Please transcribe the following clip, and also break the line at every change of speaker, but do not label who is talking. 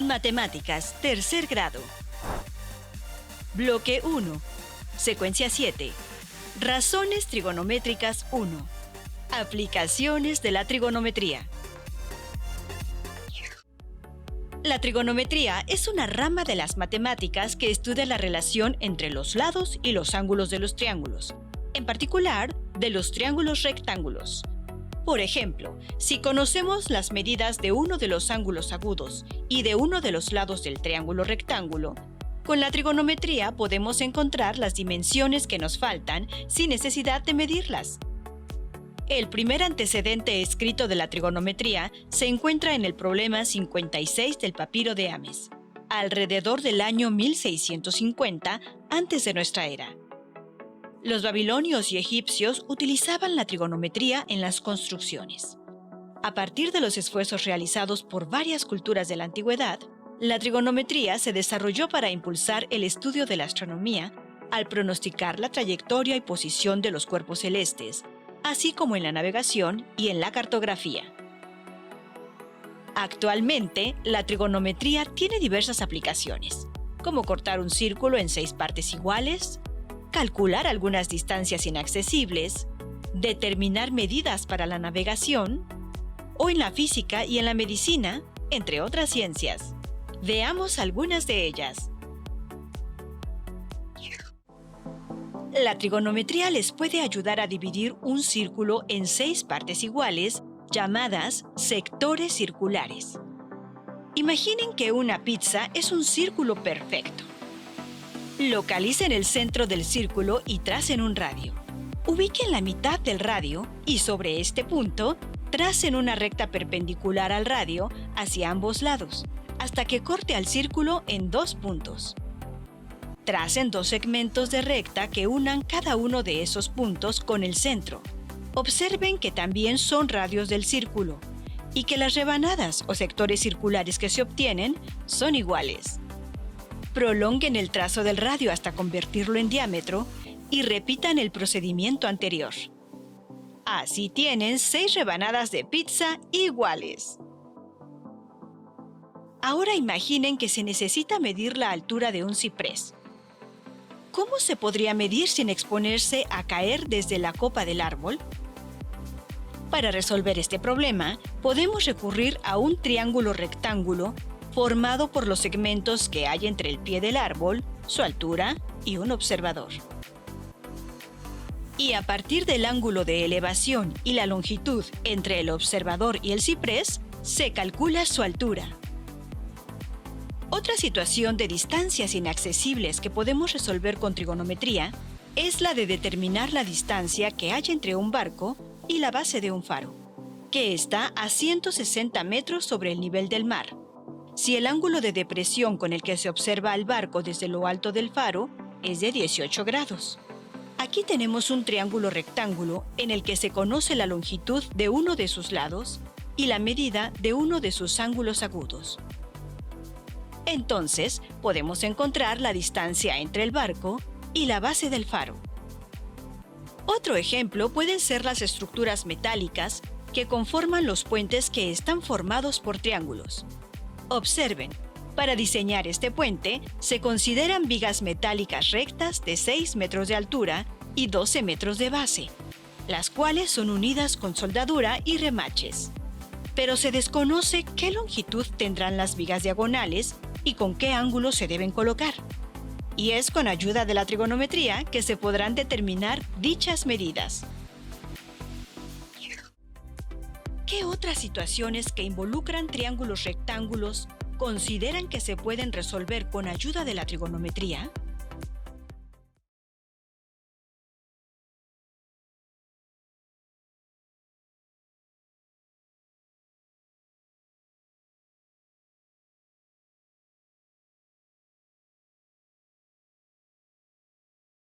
Matemáticas, tercer grado. Bloque 1. Secuencia 7. Razones trigonométricas 1. Aplicaciones de la trigonometría. La trigonometría es una rama de las matemáticas que estudia la relación entre los lados y los ángulos de los triángulos, en particular de los triángulos rectángulos. Por ejemplo, si conocemos las medidas de uno de los ángulos agudos y de uno de los lados del triángulo rectángulo, con la trigonometría podemos encontrar las dimensiones que nos faltan sin necesidad de medirlas. El primer antecedente escrito de la trigonometría se encuentra en el problema 56 del papiro de Ames, alrededor del año 1650 antes de nuestra era. Los babilonios y egipcios utilizaban la trigonometría en las construcciones. A partir de los esfuerzos realizados por varias culturas de la antigüedad, la trigonometría se desarrolló para impulsar el estudio de la astronomía al pronosticar la trayectoria y posición de los cuerpos celestes, así como en la navegación y en la cartografía. Actualmente, la trigonometría tiene diversas aplicaciones, como cortar un círculo en 6 partes iguales, calcular algunas distancias inaccesibles, determinar medidas para la navegación, o en la física y en la medicina, entre otras ciencias. Veamos algunas de ellas. La trigonometría les puede ayudar a dividir un círculo en 6 partes iguales, llamadas sectores circulares. Imaginen que una pizza es un círculo perfecto. Localicen el centro del círculo y tracen un radio. Ubiquen la mitad del radio y sobre este punto, tracen una recta perpendicular al radio hacia ambos lados, hasta que corte al círculo en 2 puntos. Tracen 2 segmentos de recta que unan cada uno de esos puntos con el centro. Observen que también son radios del círculo y que las rebanadas o sectores circulares que se obtienen son iguales. Prolonguen el trazo del radio hasta convertirlo en diámetro y repitan el procedimiento anterior. Así tienen 6 rebanadas de pizza iguales. Ahora imaginen que se necesita medir la altura de un ciprés. ¿Cómo se podría medir sin exponerse a caer desde la copa del árbol? Para resolver este problema, podemos recurrir a un triángulo rectángulo formado por los segmentos que hay entre el pie del árbol, su altura y un observador. Y a partir del ángulo de elevación y la longitud entre el observador y el ciprés, se calcula su altura. Otra situación de distancias inaccesibles que podemos resolver con trigonometría es la de determinar la distancia que hay entre un barco y la base de un faro, que está a 160 metros sobre el nivel del mar. Si el ángulo de depresión con el que se observa al barco desde lo alto del faro es de 18 grados. Aquí tenemos un triángulo rectángulo en el que se conoce la longitud de uno de sus lados y la medida de uno de sus ángulos agudos. Entonces, podemos encontrar la distancia entre el barco y la base del faro. Otro ejemplo pueden ser las estructuras metálicas que conforman los puentes que están formados por triángulos. Observen, para diseñar este puente, se consideran vigas metálicas rectas de 6 metros de altura y 12 metros de base, las cuales son unidas con soldadura y remaches. Pero se desconoce qué longitud tendrán las vigas diagonales y con qué ángulo se deben colocar. Y es con ayuda de la trigonometría que se podrán determinar dichas medidas. ¿Qué otras situaciones que involucran triángulos rectángulos consideran que se pueden resolver con ayuda de la trigonometría?